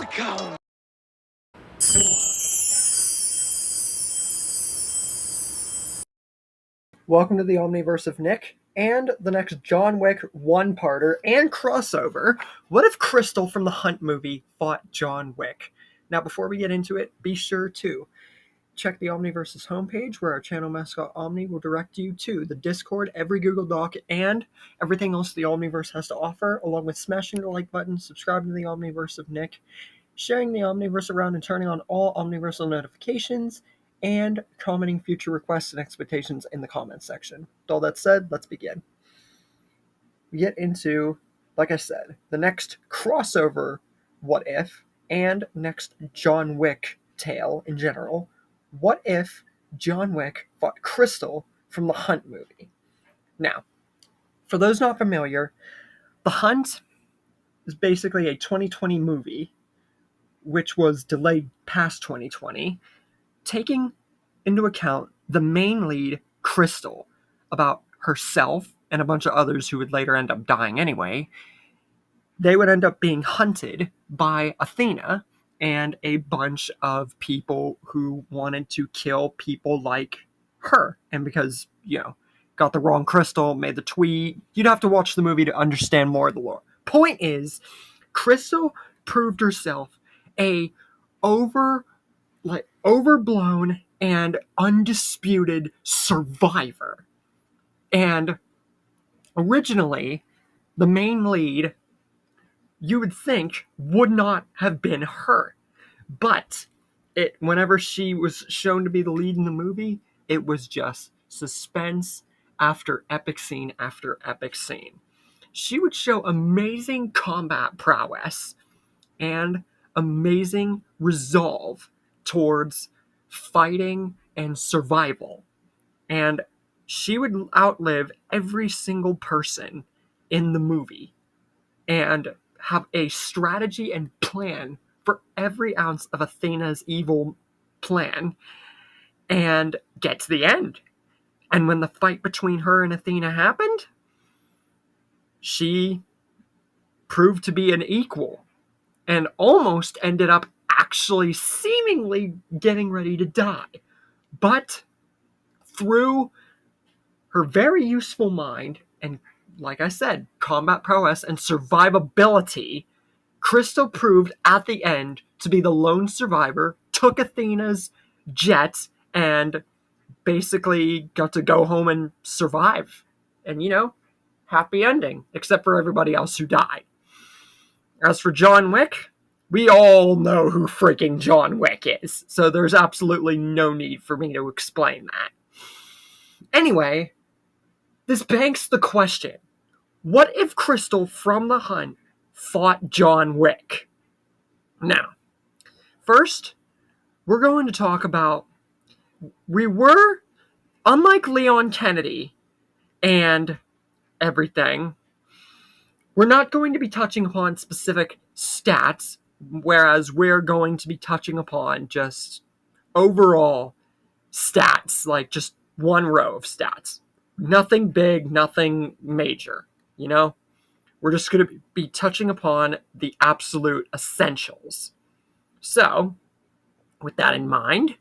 Welcome! Welcome to the Omniverse of Nick and the next John Wick one-parter and crossover. What if Crystal from the Hunt movie fought John Wick? Now, before we get into it, be sure to check the Omniverse's homepage where our channel mascot Omni will direct you to the Discord, every Google Doc, and everything else the Omniverse has to offer, along with smashing the like button, subscribing to the Omniverse of Nick, sharing the Omniverse around and turning on all Omniversal notifications, and commenting future requests and expectations in the comments section. With all that said, let's begin. We get into, like I said, the next crossover What If and next John Wick tale in general. What if John Wick fought Crystal from the Hunt movie? Now, for those not familiar, The Hunt is basically a 2020 movie which was delayed past 2020, taking into account the main lead, Crystal, about herself and a bunch of others who would later end up dying anyway. They would end up being hunted by Athena and a bunch of people who wanted to kill people like her. And because, got the wrong Crystal, made the tweet, you'd have to watch the movie to understand more of the lore. Point is, Crystal proved herself a overblown and undisputed survivor. And originally, the main lead, you would think, would not have been her. But whenever she was shown to be the lead in the movie, it was just suspense after epic scene after epic scene. She would show amazing combat prowess and amazing resolve towards fighting and survival. And she would outlive every single person in the movie and have a strategy and plan for every ounce of Athena's evil plan and get to the end. And when the fight between her and Athena happened, she proved to be an equal and almost ended up actually seemingly getting ready to die. But through her very useful mind and, like I said, combat prowess and survivability, Crystal proved at the end to be the lone survivor, took Athena's jet, and basically got to go home and survive. And, happy ending, except for everybody else who died. As for John Wick, we all know who freaking John Wick is, so there's absolutely no need for me to explain that. Anyway, this begs the question, what if Crystal from the Hunt fought John Wick? Now, first, we're going to talk about, unlike Leon Kennedy and everything, we're not going to be touching upon specific stats, whereas we're going to be touching upon just overall stats, like just one row of stats. Nothing big, nothing major, We're just going to be touching upon the absolute essentials. So, with that in mind,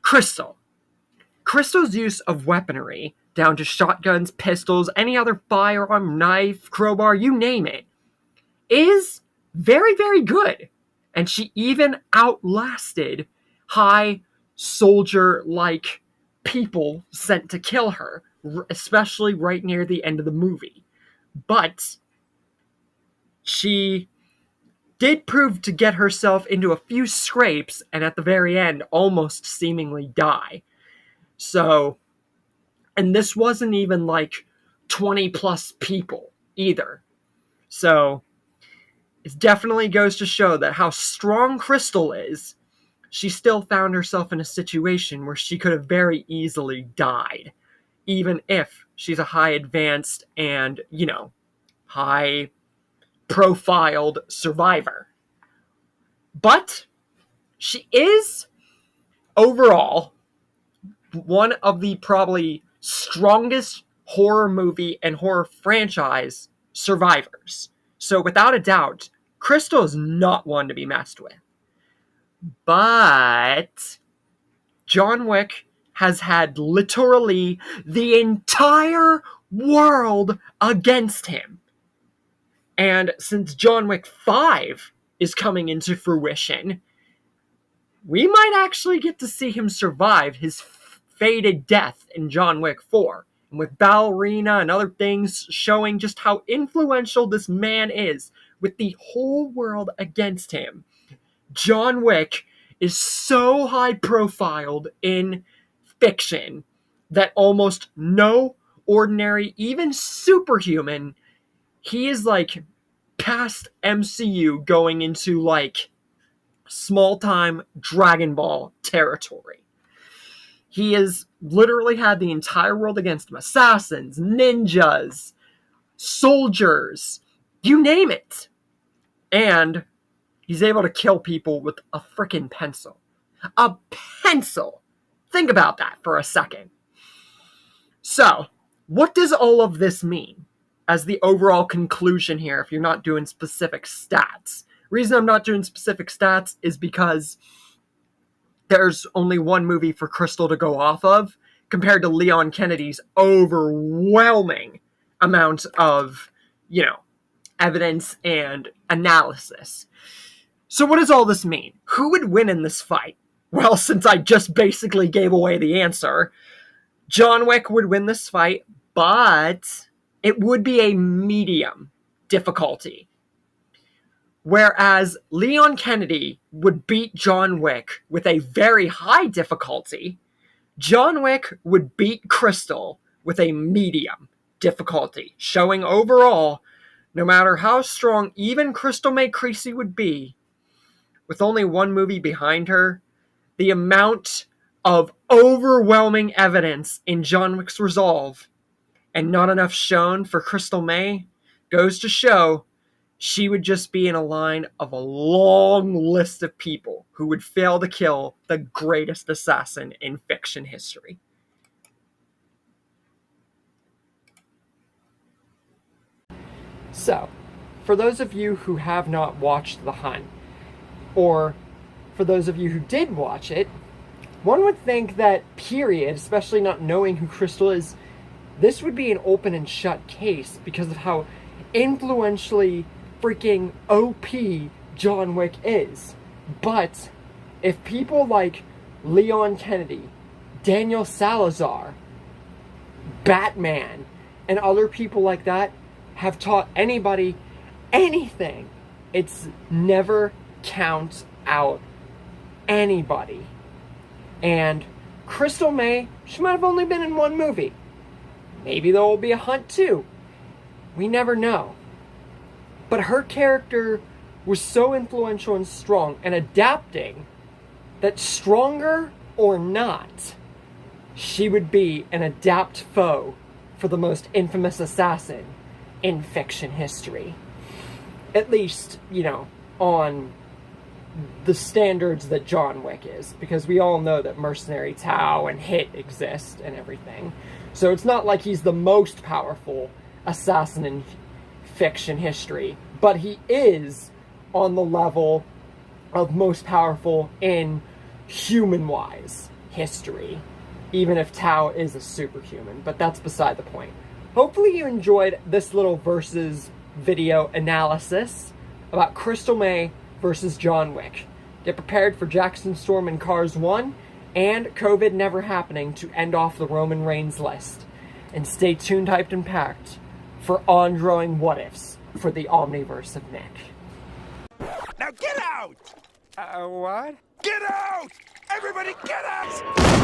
Crystal's use of weaponry, down to shotguns, pistols, any other firearm, knife, crowbar, you name it, is very, very good. And she even outlasted high soldier-like people sent to kill her, especially right near the end of the movie. But she did prove to get herself into a few scrapes and at the very end almost seemingly die. So, and this wasn't even like 20 plus people either. So, it definitely goes to show that how strong Crystal is, she still found herself in a situation where she could have very easily died, even if she's a high advanced and, high profiled survivor. But she is overall one of the probably strongest horror movie and horror franchise survivors. So without a doubt, Crystal is not one to be messed with. But John Wick has had literally the entire world against him. And since John Wick 5 is coming into fruition, we might actually get to see him survive his fated death in John Wick 4. And with Ballerina and other things showing just how influential this man is, with the whole world against him, John Wick is so high profiled in fiction that almost no ordinary, even superhuman, he is like past MCU going into like small time Dragon Ball territory. He has literally had the entire world against him. Assassins, ninjas, soldiers, you name it. And he's able to kill people with a freaking pencil. A pencil! Think about that for a second. So, what does all of this mean as the overall conclusion here if you're not doing specific stats? Reason I'm not doing specific stats is because there's only one movie for Crystal to go off of compared to Leon Kennedy's overwhelming amount of, evidence and analysis. So what does all this mean? Who would win in this fight? Well, since I just basically gave away the answer, John Wick would win this fight, but it would be a medium difficulty. Whereas Leon Kennedy would beat John Wick with a very high difficulty, John Wick would beat Crystal with a medium difficulty, showing overall, no matter how strong even Crystal May Creasy would be, with only one movie behind her, the amount of overwhelming evidence in John Wick's resolve and not enough shown for Crystal May goes to show she would just be in a line of a long list of people who would fail to kill the greatest assassin in fiction history. So, for those of you who have not watched The Hunt, or for those of you who did watch it, one would think that, period, especially not knowing who Crystal is, this would be an open and shut case because of how influentially freaking OP John Wick is. But if people like Leon Kennedy, Daniel Salazar, Batman, and other people like that have taught anybody anything, it's never count out anybody. And Crystal May, she might have only been in one movie. Maybe there will be a Hunt 2. We never know. But her character was so influential and strong and adapting that, stronger or not, she would be an adapt foe for the most infamous assassin in fiction history. At least, on the standards that John Wick is, because we all know that Mercenary Tao and Hit exist and everything. So it's not like he's the most powerful assassin in fiction history, but he is on the level of most powerful in human-wise history, even if Tao is a superhuman, but that's beside the point. Hopefully you enjoyed this little versus video analysis about Crystal May versus John Wick. Get prepared for Jackson Storm in Cars 1 and COVID never happening to end off the Roman Reigns list. And stay tuned, hyped, and packed for ongoing what-ifs for the Omniverse of Nick. Now get out! What? Get out! Everybody get out!